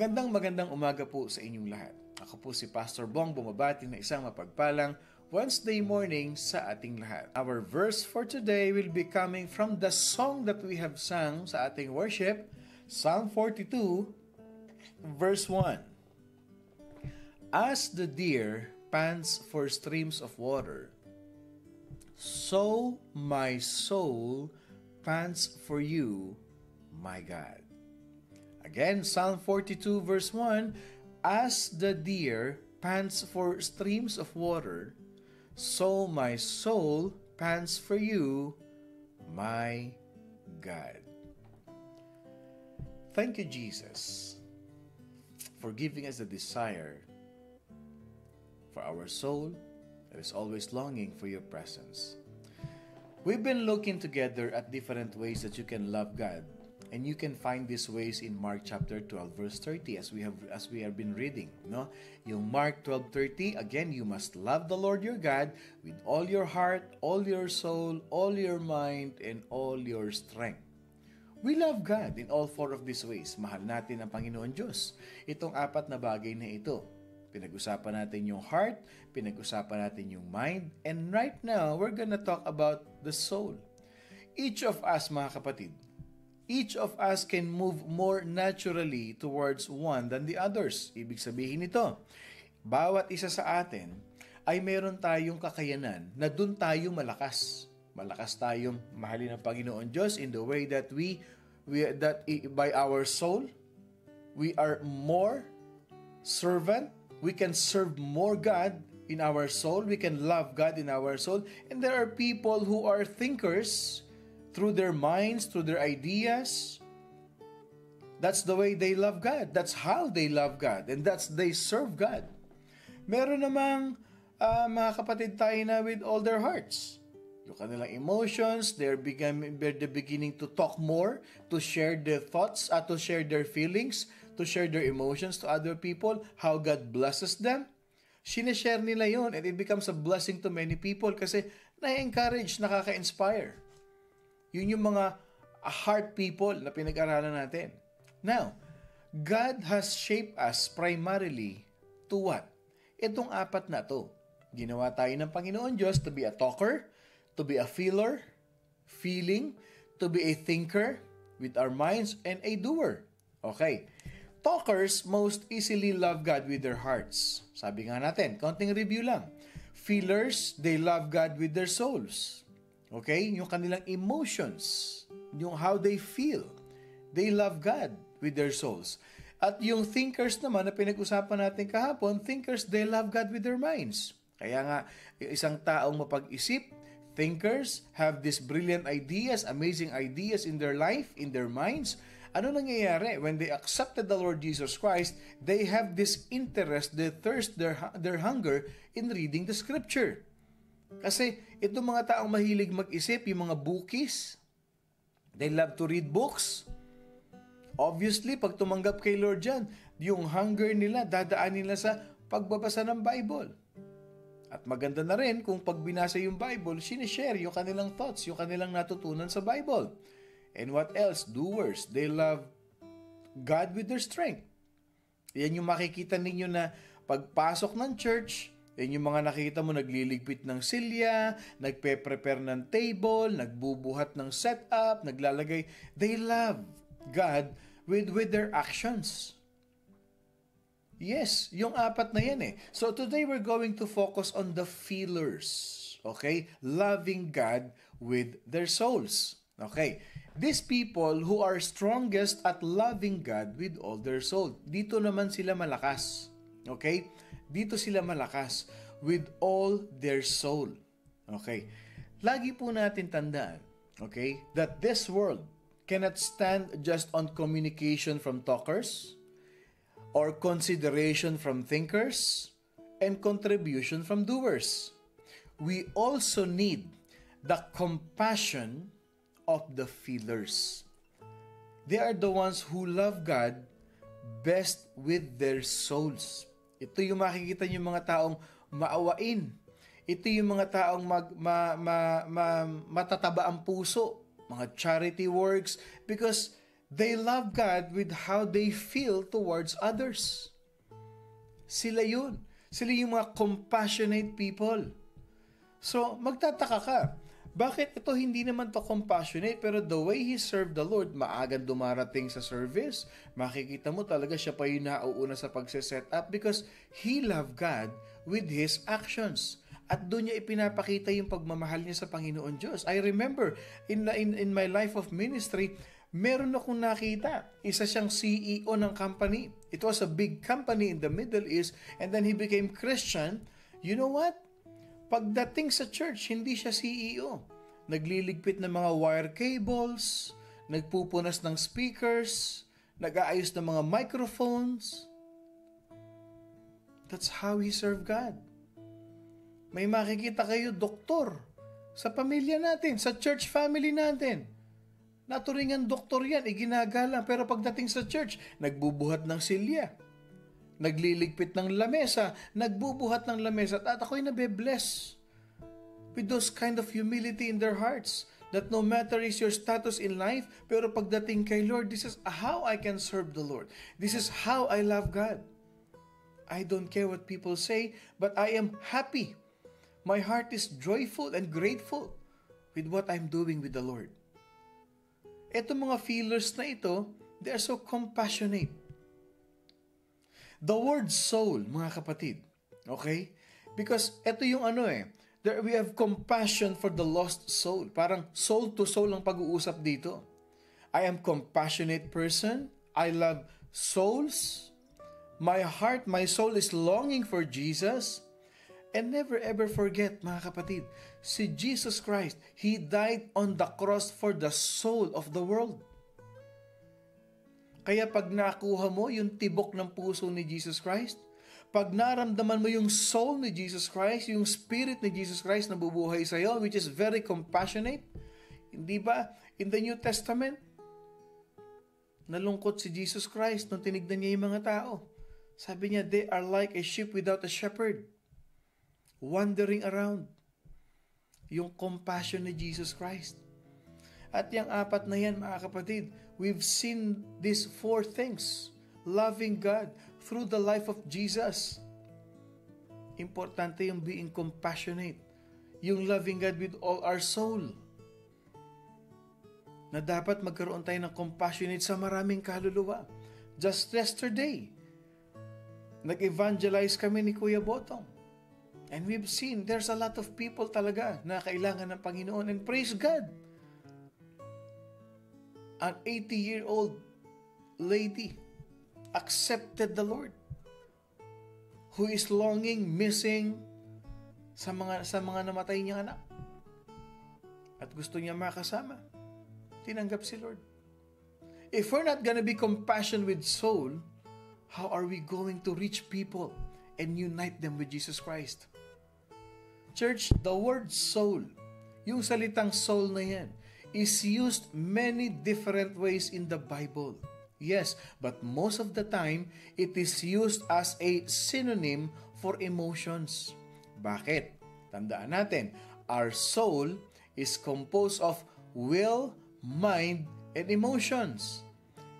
Magandang umaga po sa inyong lahat. Ako po si Pastor Bong bumabati na isang mapagpalang Wednesday morning sa ating lahat. Our verse for today will be coming from the song that we have sung sa ating worship, Psalm 42, verse 1. As the deer pants for streams of water, so my soul pants for you, my God. Again, Psalm 42 verse 1, as the deer pants for streams of water, so my soul pants for you, my God. Thank you, Jesus, for giving us a desire for our soul that is always longing for your presence. We've been looking together at different ways that you can love God. And you can find these ways in Mark chapter 12 verse 30 as we have been reading, no? Yung Mark 12:30, again, you must love the Lord your God with all your heart, all your soul, all your mind, and all your strength. We love God in all four of these ways. Mahal natin ang Panginoon Diyos. Itong apat na bagay na ito. Pinag-usapan natin yung heart, pinag-usapan natin yung mind, and right now, we're gonna talk about the soul. Each of us, mga kapatid, each of us can move more naturally towards one than the others. Ibig sabihin nito, bawat isa sa atin ay meron tayong kakayanan na dun tayo malakas. Malakas tayong mahalin ng Panginoon Diyos in the way that by our soul, we are more servant. We can serve more God in our soul. We can love God in our soul. And there are people who are thinkers through their minds, through their ideas. That's the way they love God. That's how they love God. And they serve God. Meron namang mga kapatid tayo na with all their hearts. Yung kanilang emotions, they're beginning to talk more, to share their thoughts, to share their feelings, to share their emotions to other people, how God blesses them. Sineshare nila yun and it becomes a blessing to many people kasi na-encourage, nakaka-inspire. Yun yung mga heart people na pinag-aralan natin. Now, God has shaped us primarily to what? Itong apat na to. Ginawa tayo ng Panginoon Diyos to be a talker, to be a feeler, feeling, to be a thinker with our minds, and a doer. Okay. Talkers most easily love God with their hearts. Sabi nga natin, konting review lang. Feelers, they love God with their souls. Okay? Yung kanilang emotions, yung how they feel, they love God with their souls. At yung thinkers naman na pinag-usapan natin kahapon, thinkers, they love God with their minds. Kaya nga, isang taong mapag-isip, thinkers have these brilliant ideas, amazing ideas in their life, in their minds. Ano nangyayari? When they accepted the Lord Jesus Christ, they have this interest, their thirst, their hunger in reading the Scripture. Kasi itong mga taong mahilig mag-isip, yung mga bookies, they love to read books. Obviously, pag tumanggap kay Lord dyan, yung hunger nila, dadaan nila sa pagbabasa ng Bible. At maganda na rin kung pag binasa yung Bible, sinishare yung kanilang thoughts, yung kanilang natutunan sa Bible. And what else? Doers. They love God with their strength. Yan yung makikita ninyo na pagpasok ng church, yan yung mga nakikita mo nagliligpit ng silya, nagpe-prepare ng table, nagbubuhat ng setup, naglalagay. They love God with their actions. Yes, yung apat na yan eh. So today we're going to focus on the feelers. Okay? Loving God with their souls. Okay? These people who are strongest at loving God with all their soul. Dito naman sila malakas. Okay? Dito sila malakas with all their soul. Okay? Lagi po natin tandaan, okay, that this world cannot stand just on communication from talkers or consideration from thinkers and contribution from doers. We also need the compassion of the feelers. They are the ones who love God best with their souls. Ito yung makikita niyo mga taong maawain. Ito yung mga taong matataba ang puso, mga charity works, because They love God with how they feel towards others. Sila yun. Sila yung mga compassionate people. So, magtataka ka, bakit ito hindi naman to compassionate, pero the way he served the Lord, maagang dumarating sa service, makikita mo talaga siya pa yung nauuna sa pagse-set up because he loved God with his actions. At doon niya ipinapakita yung pagmamahal niya sa Panginoon Diyos. I remember, in my life of ministry, meron akong nakita. Isa siyang CEO ng company. It was a big company in the Middle East, and then he became Christian. You know what? Pagdating sa church, hindi siya CEO. Nagliligpit ng mga wire cables, nagpupunas ng speakers, nag-aayos ng mga microphones. That's how he served God. May makikita kayo, doktor, sa pamilya natin, sa church family natin. Naturingan doktor yan, iginagalang. Pero pagdating sa church, nagbubuhat ng silya. Nagliligpit ng lamesa, nagbubuhat ng lamesa, at ako'y nabe-bless with those kind of humility in their hearts, that no matter is your status in life, pero pagdating kay Lord, this is how I can serve the Lord. This is how I love God. I don't care what people say, but I am happy. My heart is joyful and grateful with what I'm doing with the Lord. Etong mga feelers na ito, they are so compassionate. The word soul, mga kapatid, okay? Because ito yung we have compassion for the lost soul. Parang soul to soul ang pag-uusap dito. I am compassionate person. I love souls. My heart, my soul is longing for Jesus. And never ever forget, mga kapatid, si Jesus Christ, He died on the cross for the soul of the world. Kaya pag nakuha mo yung tibok ng puso ni Jesus Christ, pag naramdaman mo yung soul ni Jesus Christ, yung spirit ni Jesus Christ na bubuhay sa iyo, which is very compassionate, hindi ba? In the New Testament, nalungkot si Jesus Christ nung tinignan niya yung mga tao. Sabi niya, they are like a sheep without a shepherd, wandering around. Yung compassion ni Jesus Christ. At yung apat na yan, mga kapatid, we've seen these four things. Loving God through the life of Jesus. Importante yung being compassionate. Yung loving God with all our soul. Na dapat magkaroon tayo ng compassionate sa maraming kaluluwa. Just yesterday, nag-evangelize kami ni Kuya Botong. And we've seen there's a lot of people talaga na kailangan ng Panginoon. And praise God! An 80-year-old lady accepted the Lord, who is longing, missing sa mga namatay niyang anak. At gusto niya makasama. Tinanggap si Lord. If we're not gonna be compassionate with soul, how are we going to reach people and unite them with Jesus Christ? Church, the word soul, yung salitang soul na yan, is used many different ways in the Bible. Yes, but most of the time, it is used as a synonym for emotions. Bakit? Tandaan natin, our soul is composed of will, mind, and emotions.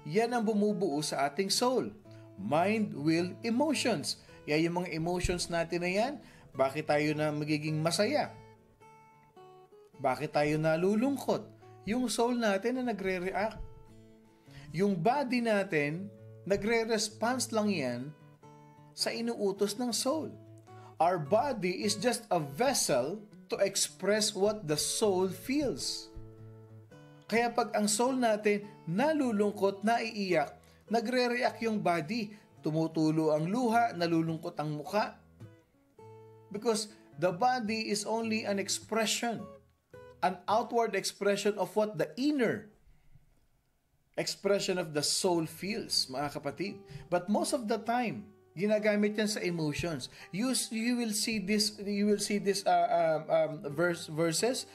Yan ang bumubuo sa ating soul. Mind, will, emotions. Yan yung mga emotions natin na yan. Bakit tayo na magiging masaya? Bakit tayo nalulungkot? Yung soul natin na nagre-react. Yung body natin, nagre-response lang yan sa inuutos ng soul. Our body is just a vessel to express what the soul feels. Kaya pag ang soul natin nalulungkot, naiiyak, nagre-react yung body. Tumutulo ang luha, nalulungkot ang muka. Because the body is only an expression, an outward expression of what the inner expression of the soul feels, mga kapatid. But most of the time, ginagamit yan sa emotions. You will see this verses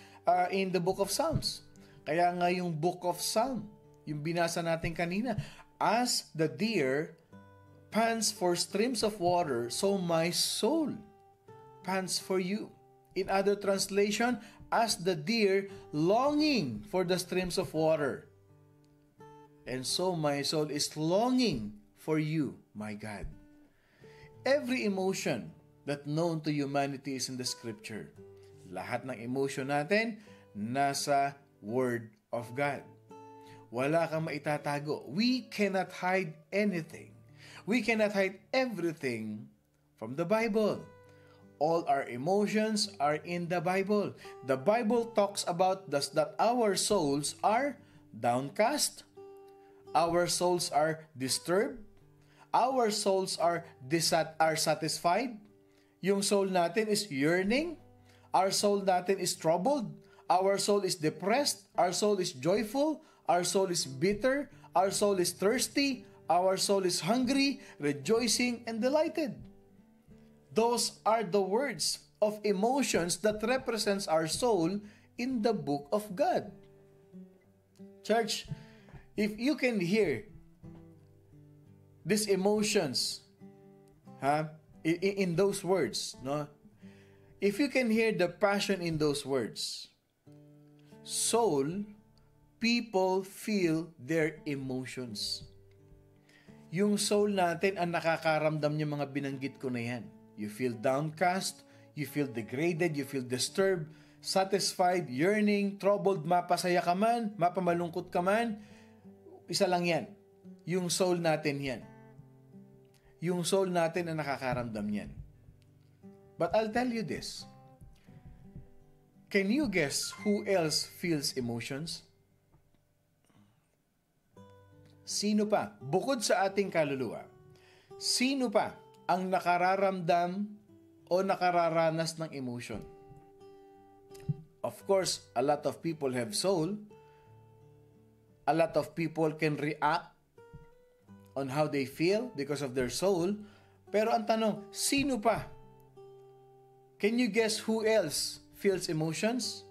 in the book of Psalms. Kaya nga yung book of Psalm, yung binasa natin kanina, as the deer pants for streams of water, so my soul pants for you. In other translation, as the deer longing for the streams of water. and so my soul is longing for you, my God. Every emotion that known to humanity is in the Scripture. Lahat ng emotion natin nasa Word of God. Wala kang maitatago. We cannot hide anything. We cannot hide everything from the Bible. All our emotions are in the Bible. The Bible talks about that our souls are downcast, our souls are disturbed, our souls are satisfied, yung soul natin is yearning, our soul natin is troubled, our soul is depressed, our soul is joyful, our soul is bitter, our soul is thirsty, our soul is hungry, rejoicing, and delighted. Those are the words of emotions that represents our soul in the book of God. Church, if you can hear these emotions in those words, no? If you can hear the passion in those words, soul, people feel their emotions. Yung soul natin ang nakakaramdam ng mga binanggit ko na yan. You feel downcast, you feel degraded, you feel disturbed, satisfied, yearning, troubled, mapasaya ka man, mapamalungkot ka man. Isa lang yan. Yung soul natin yan. Yung soul natin ang nakakaramdam yan. But I'll tell you this. Can you guess who else feels emotions? Sino pa? Bukod sa ating kaluluwa, sino pa ang nakararamdam o nakararanas ng emotion? Of course, a lot of people have soul. A lot of people can react on how they feel because of their soul. Pero ang tanong, sino pa? Can you guess who else feels emotions?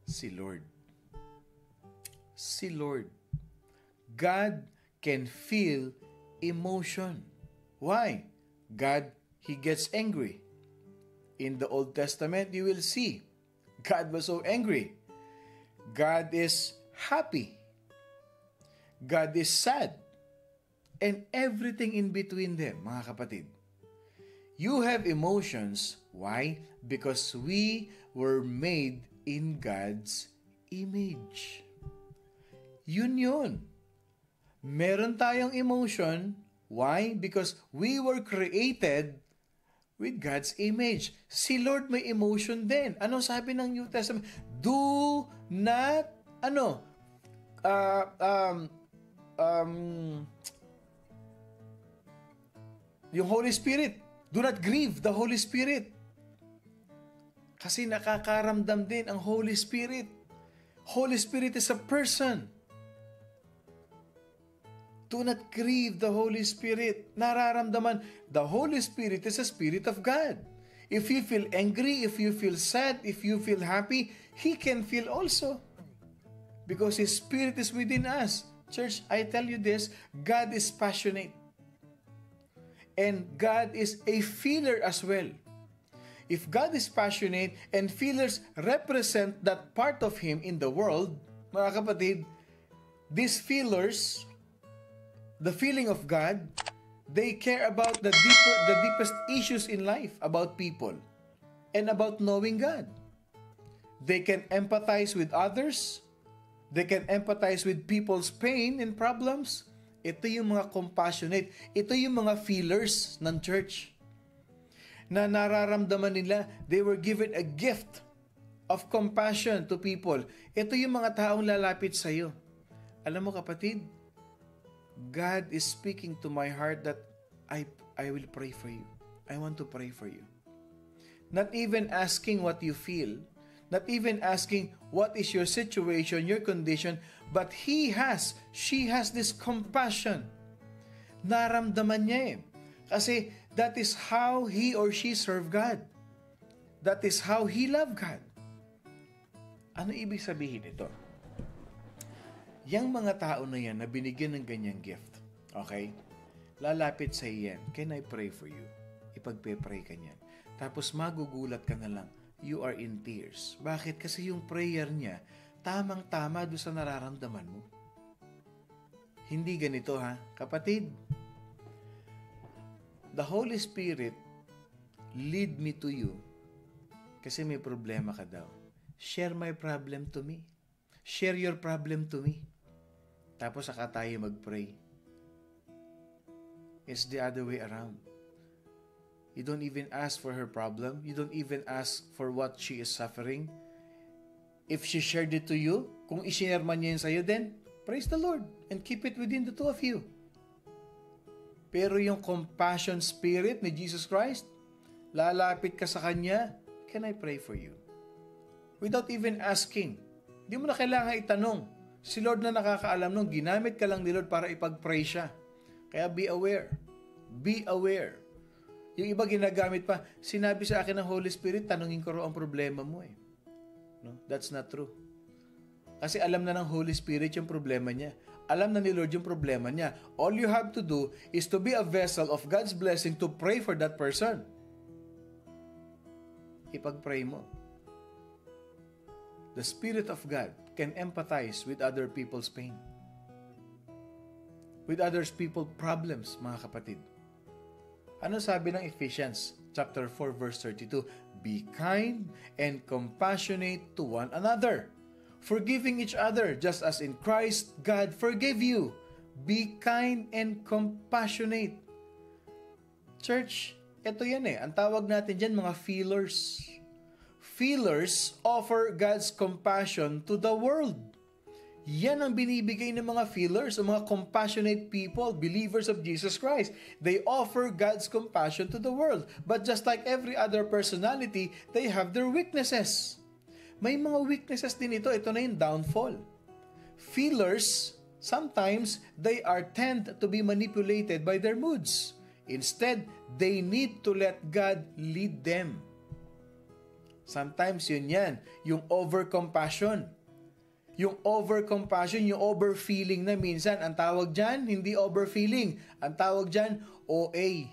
Si Lord. Si Lord. God can feel emotion. Why? God, He gets angry. In the Old Testament, you will see God was so angry. God is happy. God is sad. And everything in between them, mga kapatid. You have emotions. Why? Because we were made in God's image. Yun. Meron tayong emotion. Why? Because we were created with God's image. Si Lord may emotion din. Ano sabi ng New Testament? Do not, yung Holy Spirit. Do not grieve the Holy Spirit. Kasi nakakaramdam din ang Holy Spirit. Holy Spirit is a person. Do not grieve the Holy Spirit. Nararamdaman, the Holy Spirit is a Spirit of God. If you feel angry, if you feel sad, if you feel happy, He can feel also. Because His Spirit is within us. Church, I tell you this, God is passionate. And God is a feeler as well. If God is passionate and feelers represent that part of Him in the world, mga kapatid, these feelers, the feeling of God, they care about the deepest issues in life, about people, and about knowing God. They can empathize with others. They can empathize with people's pain and problems. Ito yung mga compassionate. Ito yung mga feelers ng church. Na nararamdaman nila, they were given a gift of compassion to people. Ito yung mga taong lalapit sa iyo. Alam mo kapatid, God is speaking to my heart that I will pray for you. I want to pray for you. Not even asking what you feel, not even asking what is your situation, your condition, but she has this compassion. Naramdaman niya eh. Kasi that is how he or she serve God. That is how he love God. Ano ibig sabihin ito? Yang mga tao na yan na binigyan ng ganyang gift, okay? Lalapit sa iyan, can I pray for you? Ipagpe-pray ka niyan. Tapos magugulat ka na lang, you are in tears. Bakit? Kasi yung prayer niya, tamang-tama doon sa nararamdaman mo. Hindi ganito ha, kapatid. The Holy Spirit lead me to you kasi may problema ka daw. Share my problem to me. Share your problem to me. Tapos saka tayo mag-pray. It's the other way around. You don't even ask for her problem. You don't even ask for what she is suffering. If she shared it to you, kung i-share man niya yun sa'yo, then praise the Lord and keep it within the two of you. Pero yung compassion spirit ni Jesus Christ, lalapit ka sa Kanya, can I pray for you? Without even asking. Di mo na kailangan itanong. Si Lord na nakakaalam nung ginamit ka lang ni Lord para ipag-pray siya. Kaya be aware. Be aware. Yung iba ginagamit pa, sinabi sa akin ng Holy Spirit, tanungin ko ang problema mo eh. No? That's not true. Kasi alam na ng Holy Spirit yung problema niya. Alam na ni Lord yung problema niya. All you have to do is to be a vessel of God's blessing to pray for that person. Ipag-pray mo. The Spirit of God can empathize with other people's pain. With other people's problems, mga kapatid. Ano sabi ng Ephesians chapter 4 verse 32? Be kind and compassionate to one another, forgiving each other just as in Christ God forgave you. Be kind and compassionate. Church, ito yan eh. Ang tawag natin dyan mga feelers. Feelers offer God's compassion to the world. Yan ang binibigay ng mga feelers, o mga compassionate people, believers of Jesus Christ. They offer God's compassion to the world. But just like every other personality, they have their weaknesses. May mga weaknesses din ito. Ito na yung downfall. Feelers, sometimes, they are tend to be manipulated by their moods. Instead, they need to let God lead them. Sometimes yun yan, yung over-compassion. Yung over-compassion, yung over-feeling na minsan, ang tawag dyan, hindi over-feeling. Ang tawag dyan, OA.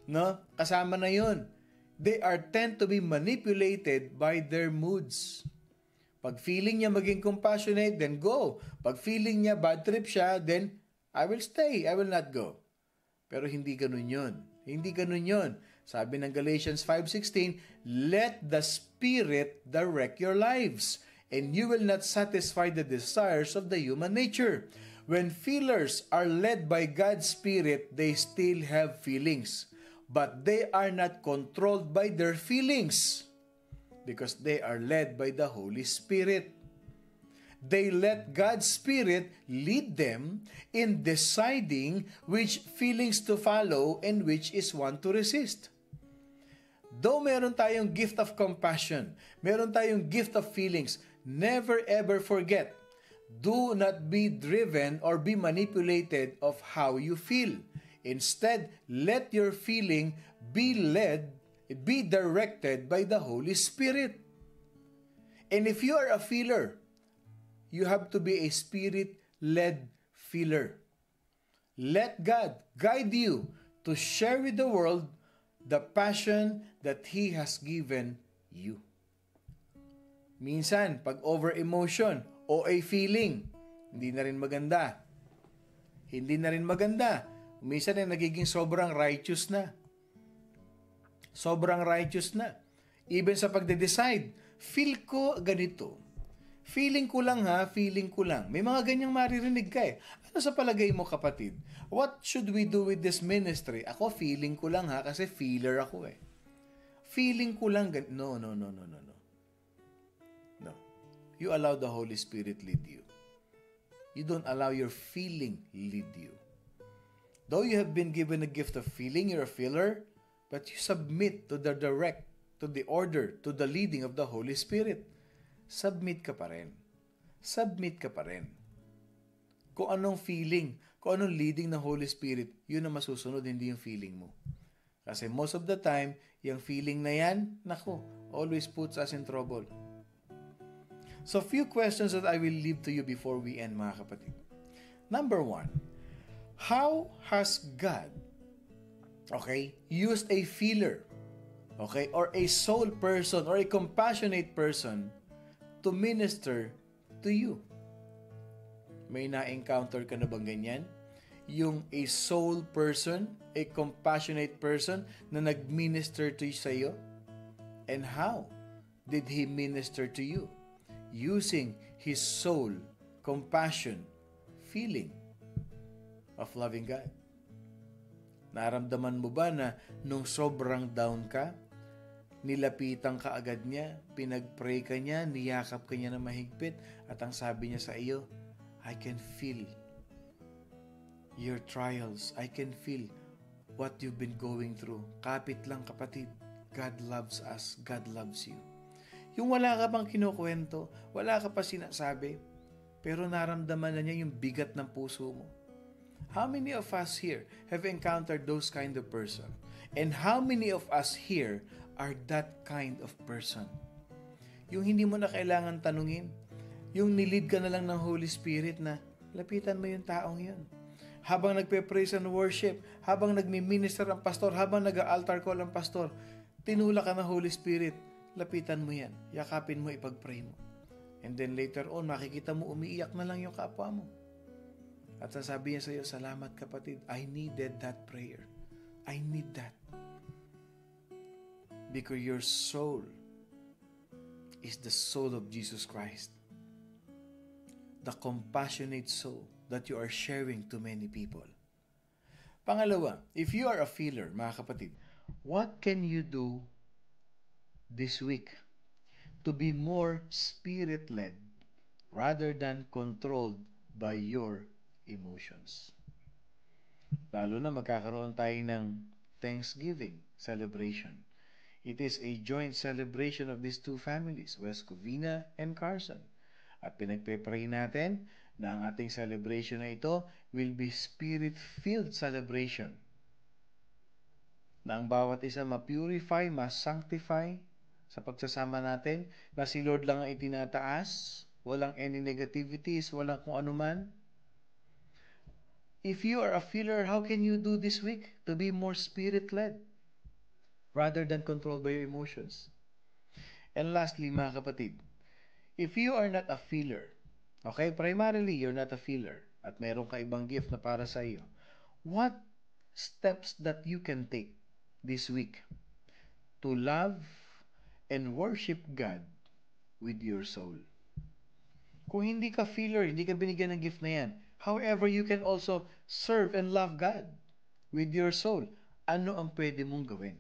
No? Kasama na yun. They are tend to be manipulated by their moods. Pag feeling niya maging compassionate, then go. Pag feeling niya bad trip siya, then I will stay, I will not go. Pero hindi ganun yun. Hindi ganun yun. Sabi ng Galatians 5:16, let the Spirit direct your lives, and you will not satisfy the desires of the human nature. When feelers are led by God's Spirit, they still have feelings, but they are not controlled by their feelings because they are led by the Holy Spirit. They let God's Spirit lead them in deciding which feelings to follow and which is one to resist. Though meron tayong gift of compassion, meron tayong gift of feelings, never ever forget, do not be driven or be manipulated of how you feel. Instead, let your feeling be directed by the Holy Spirit. And if you are a feeler, you have to be a Spirit-led feeler. Let God guide you to share with the world the passion that He has given you. Minsan, pag over-emotion o a feeling, hindi na rin maganda. Hindi na rin maganda. Minsan ay nagiging sobrang righteous na. Sobrang righteous na. Even sa pagde-decide, feel ko ganito. Feeling ko lang ha, feeling ko lang. May mga ganyang maririnig ka eh. Ano sa palagay mo kapatid? What should we do with this ministry? Ako, feeling ko lang ha, kasi feeler ako eh. Feeling ko lang, no. No. You allow the Holy Spirit lead you. You don't allow your feeling lead you. Though you have been given a gift of feeling, you're a feeler, but you submit to the order, to the leading of the Holy Spirit. Submit ka pa rin. Submit ka pa rin. Kung anong feeling, kung anong leading ng Holy Spirit, yun ang masusunod, hindi yung feeling mo. Kasi most of the time, yung feeling na yan, naku, always puts us in trouble. So, few questions that I will leave to you before we end, mga kapatid. Number 1, how has God, used a feeler, or a soul person, or a compassionate person to minister to you? May na-encounter ka na bang ganyan? Yung a soul person, a compassionate person na nag-minister to sa iyo? And how did he minister to you? Using his soul, compassion, feeling of loving God. Naramdaman mo ba na nung sobrang down ka, nilapitan ka agad niya, pinag-pray ka niya, niyakap ka niya na mahigpit, at ang sabi niya sa iyo, I can feel your trials. I can feel what you've been going through. Kapit lang kapatid, God loves us. God loves you. Yung wala ka pang kinukwento, wala ka pa sinasabi, pero naramdaman na niya yung bigat ng puso mo. How many of us here have encountered those kind of person? And how many of us here are that kind of person? Yung hindi mo na kailangan tanungin, yung nilid ka na lang ng Holy Spirit na lapitan mo yung taong yun. Habang nagpe-praise and worship, habang nagmi-minister ang pastor, habang nag-altar call ang pastor, tinulak ka ng Holy Spirit, lapitan mo yan, yakapin mo, ipag-pray mo. And then later on, makikita mo, umiiyak na lang yung kapwa mo. At sasabi niya sa iyo, salamat kapatid, I needed that prayer. I need that. Because your soul is the soul of Jesus Christ. The compassionate soul that you are sharing to many people. Pangalawa, if you are a feeler, mga kapatid, what can you do this week to be more spirit-led rather than controlled by your emotions? Lalo na magkakaroon tayo ng Thanksgiving celebration. It is a joint celebration of these two families, West Covina and Carson. At pinagpe-pray natin na ang ating celebration na ito will be spirit-filled celebration. Na ang bawat isa ma-purify, ma-sanctify sa pagsasama natin, na si Lord lang ang itinataas, walang any negativities, walang kung anuman. If you are a feeler, how can you do this week to be more spirit-led rather than controlled by your emotions? And lastly, mga kapatid, if you are not a feeler, okay, primarily you're not a feeler, at meron ka ibang gift na para sa iyo, what steps that you can take this week to love and worship God with your soul? Kung hindi ka feeler, hindi ka binigyan ng gift na yan, however, you can also serve and love God with your soul. Ano ang pwede mong gawin?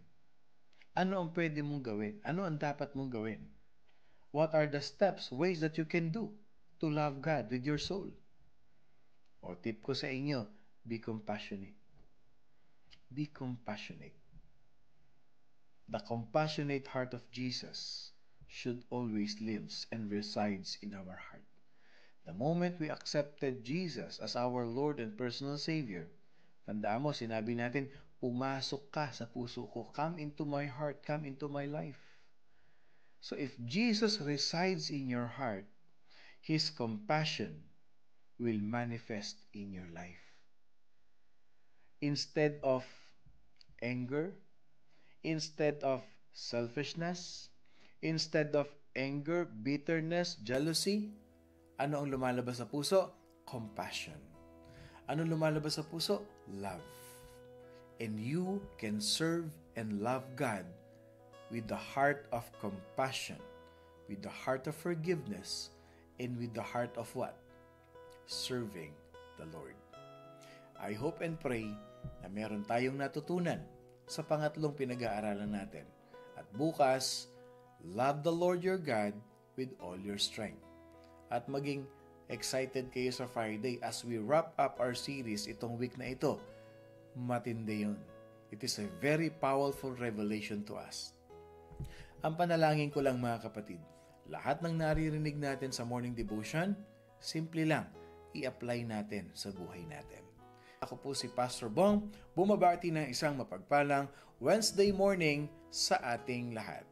Ano ang pwede mong gawin? Ano ang dapat mong gawin? What are the steps, ways that you can do to love God with your soul? O tip ko sa inyo, be compassionate. Be compassionate. The compassionate heart of Jesus should always lives and resides in our heart. The moment we accepted Jesus as our Lord and personal Savior, tandaan mo, sinabi natin, pumasok ka sa puso ko. Come into my heart, come into my life. So if Jesus resides in your heart, His compassion will manifest in your life. Instead of anger, instead of selfishness, instead of anger, bitterness, jealousy, ano ang lumalabas sa puso? Compassion. Ano lumalabas sa puso? Love. And you can serve and love God with the heart of compassion, with the heart of forgiveness, and with the heart of what? Serving the Lord. I hope and pray na meron tayong natutunan sa pangatlong pinag-aaralan natin. At bukas, love the Lord your God with all your strength. At maging excited kayo sa Friday as we wrap up our series itong week na ito. Matindi yun. It is a very powerful revelation to us. Ang panalangin ko lang mga kapatid, lahat ng naririnig natin sa morning devotion, simple lang, i-apply natin sa buhay natin. Ako po si Pastor Bong, bumabati ng isang mapagpalang Wednesday morning sa ating lahat.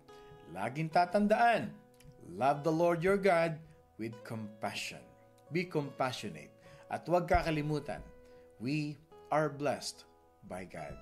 Laging tatandaan, love the Lord your God with compassion. Be compassionate. At huwag kakalimutan, we are blessed by God.